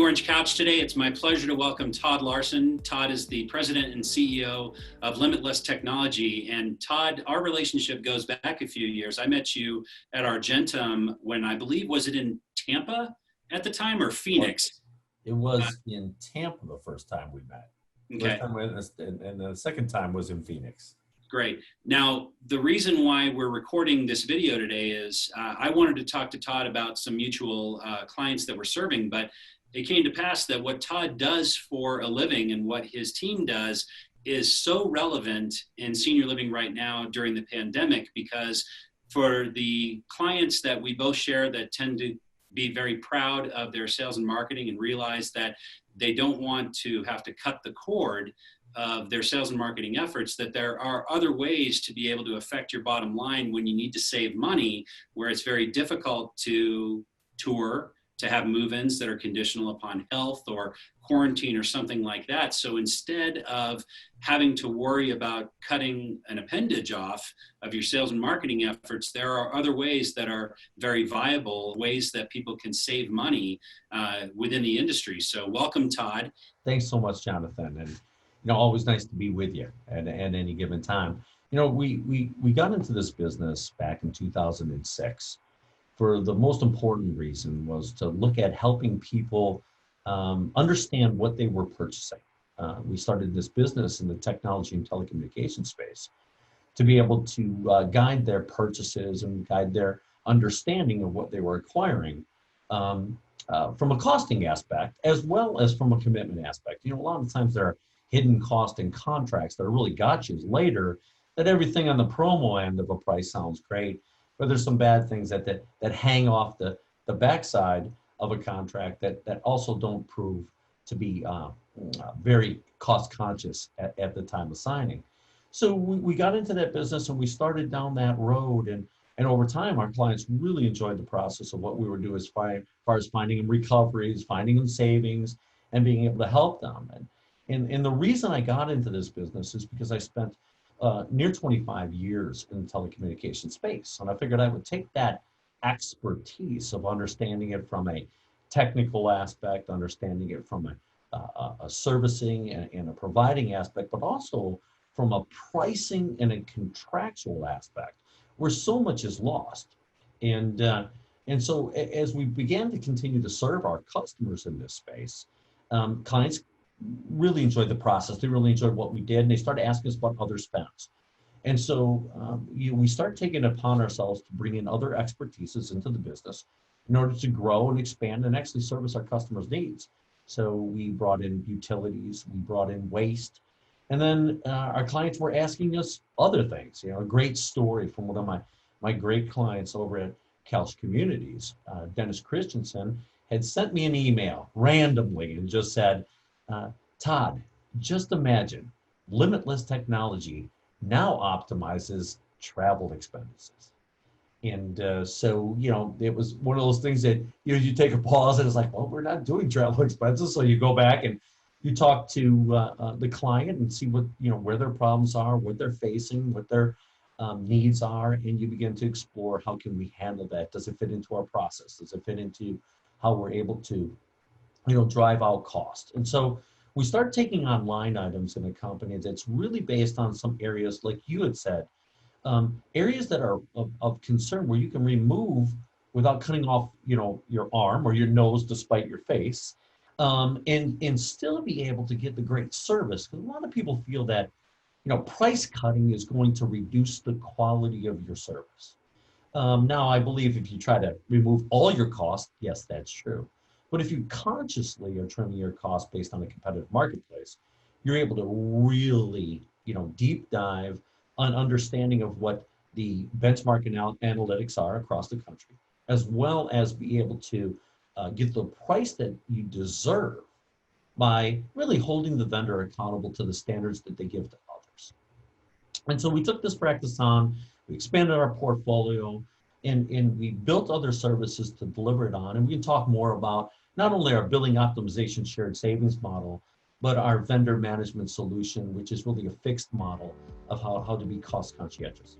Orange Couch today. It's my pleasure to welcome Todd Larson. Todd is the president and CEO of Limitless Technology. And Todd, our relationship goes back a few years. I met you at Argentum when I believe, was it in Tampa at the time or Phoenix? It was in Tampa the first time we met. Okay. And the second time was in Phoenix. Great. Now, the reason why we're recording this video today is I wanted to talk to Todd about some mutual clients that we're serving, but it came to pass that what Todd does for a living and what his team does is so relevant in senior living right now during the pandemic, because for the clients that we both share that tend to be very proud of their sales and marketing and realize that they don't want to have to cut the cord of their sales and marketing efforts, that there are other ways to be able to affect your bottom line when you need to save money, where it's very difficult to tour, to have move-ins that are conditional upon health or quarantine or something like that. So instead of having to worry about cutting an appendage off of your sales and marketing efforts, there are other ways that are very viable, ways that people can save money within the industry. So welcome, Todd. Thanks so much, Jonathan. And always nice to be with you at any given time. We got into this business back in 2006 for the most important reason was to look at helping people understand what they were purchasing. We started this business in the technology and telecommunications space to be able to guide their purchases and guide their understanding of what they were acquiring from a costing aspect, as well as from a commitment aspect. A lot of times there are hidden cost in contracts that are really gotchas later, that everything on the promo end of a price sounds great, but there's some bad things that hang off the backside of a contract that also don't prove to be very cost conscious at the time of signing. So we got into that business and we started down that road, and over time our clients really enjoyed the process of what we were doing as far as finding them recoveries, finding them savings, and being able to help them. And the reason I got into this business is because I spent near 25 years in the telecommunications space. And I figured I would take that expertise of understanding it from a technical aspect, understanding it from a servicing and a providing aspect, but also from a pricing and a contractual aspect where so much is lost. And so as we began to continue to serve our customers in this space, clients really enjoyed the process. They really enjoyed what we did, and they started asking us about other spends. And so we start taking it upon ourselves to bring in other expertises into the business in order to grow and expand and actually service our customers' needs. So we brought in utilities, we brought in waste, and then our clients were asking us other things. A great story from one of my great clients over at Couch Communities, Dennis Christensen, had sent me an email randomly and just said, Todd, just imagine Limitless Technology now optimizes travel expenses. And so, it was one of those things that, you take a pause and it's like, well, we're not doing travel expenses. So you go back and you talk to the client and see what, where their problems are, what they're facing, what their needs are. And you begin to explore, how can we handle that? Does it fit into our process? Does it fit into how we're able to drive out cost? And so we start taking on line items in a company that's really based on some areas, like you had said, areas that are of concern where you can remove without cutting off, your arm or your nose despite your face, and still be able to get the great service. Because a lot of people feel that, price cutting is going to reduce the quality of your service. Now, I believe if you try to remove all your costs, yes, that's true. But if you consciously are trimming your costs based on a competitive marketplace, you're able to really, deep dive on understanding of what the benchmark analytics are across the country, as well as be able to get the price that you deserve by really holding the vendor accountable to the standards that they give to others. And so we took this practice on, we expanded our portfolio, and we built other services to deliver it on. And we can talk more about not only our billing optimization shared savings model, but our vendor management solution, which is really a fixed model of how to be cost conscientious.